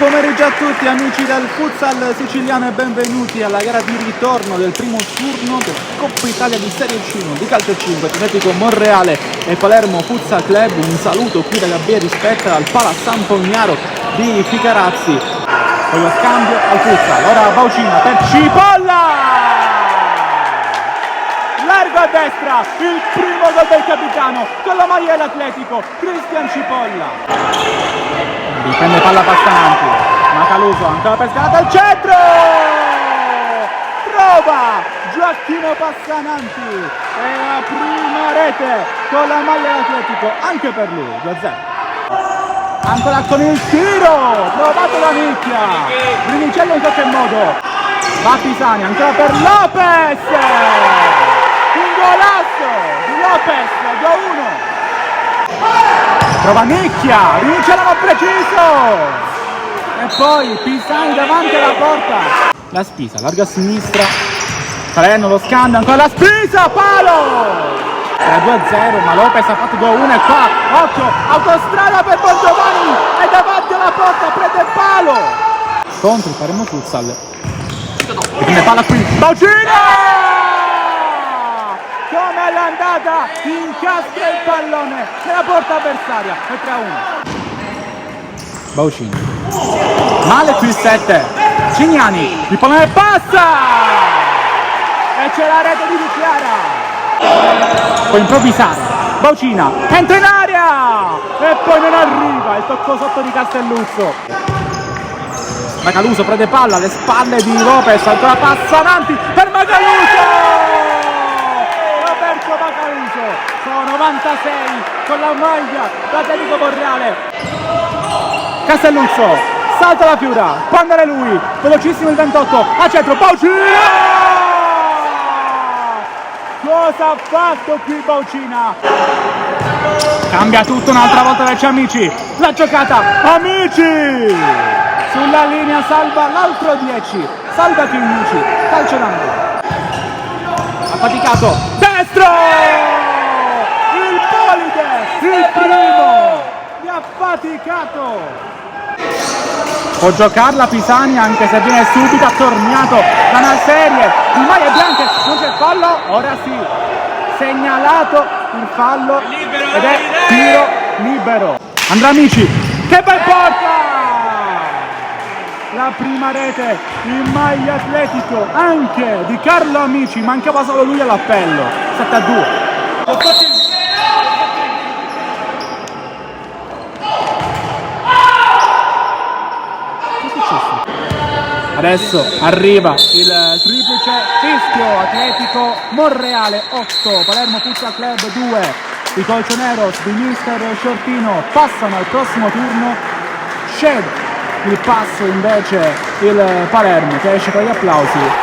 pomeriggio a tutti amici del futsal siciliano e benvenuti alla gara di ritorno del primo turno della Coppa Italia di Serie C1 di calcio 5 Atletico Monreale e Palermo Futsal Club. Un saluto qui da Gabriele Rispetta dal Pala San Pognaro di Ficarazzi. Con lo scambio al futsal, ora Baucina per Cipolla! Largo a destra, il primo gol del capitano con la maglia dell'Atletico, Cristian Cipolla. Difende palla Passananti, Macaluso ancora per scalata al centro, prova Gioacchino Passananti e la prima rete con la maglia dell'Atletico anche per lui, 2-0. Ancora con il tiro, provato da Nicchia, Brinicello in qualche modo, va Pisani ancora per Lopez, un golasso di Lopez, 2-1. Prova Nicchia, Brinicello non preciso e poi Pisani davanti alla porta. La Spisa, larga a sinistra, Salerno lo scambio, ancora la Spisa, palo! Era 2-0 ma Lopez ha fatto 2-1 e qua, occhio, autostrada per Bongiovanni, è davanti alla porta, prende il palo! Contro il Palermo Futsal. E prende palla qui, Baucina! Come è andata, incastra il pallone nella porta avversaria e 3-1. Baucini, male qui il 7, Cignani, il pallone passa e c'è la rete di Chiara. Può improvvisare, Baucina entra in area e poi non arriva, il tocco sotto di Castelluzzo. Macaluso prende palla alle spalle di Lopez, ancora passa avanti per Macaluso. Sono 96 con la maglia d'Atletico Monreale. Castelluzzo salta la Fiura, può andare lui, velocissimo il 28 a centro, Baucina! Cosa ha fatto qui Baucina? Cambia tutto un'altra volta verso Amici, la giocata Amici sulla linea, salva l'altro 10, salva Chinnucci, calcio d'angolo, affaticato, destro! Il primo li ha faticato. Può giocarla Pisani anche se viene subito attorniato da una serie di maglie bianche. Non c'è fallo, ora sì, segnalato il fallo ed è tiro libero. Andrà Amici, che bel porta! La prima rete in maglia Atletico anche di Carlo Amici, mancava solo lui all'appello. 7-2. Adesso arriva il triplice fischio, Atletico Monreale 8, Palermo Futsal Club 2. I colchoneros di mister Shortino passano al prossimo turno, scende il passo invece il Palermo che esce con gli applausi.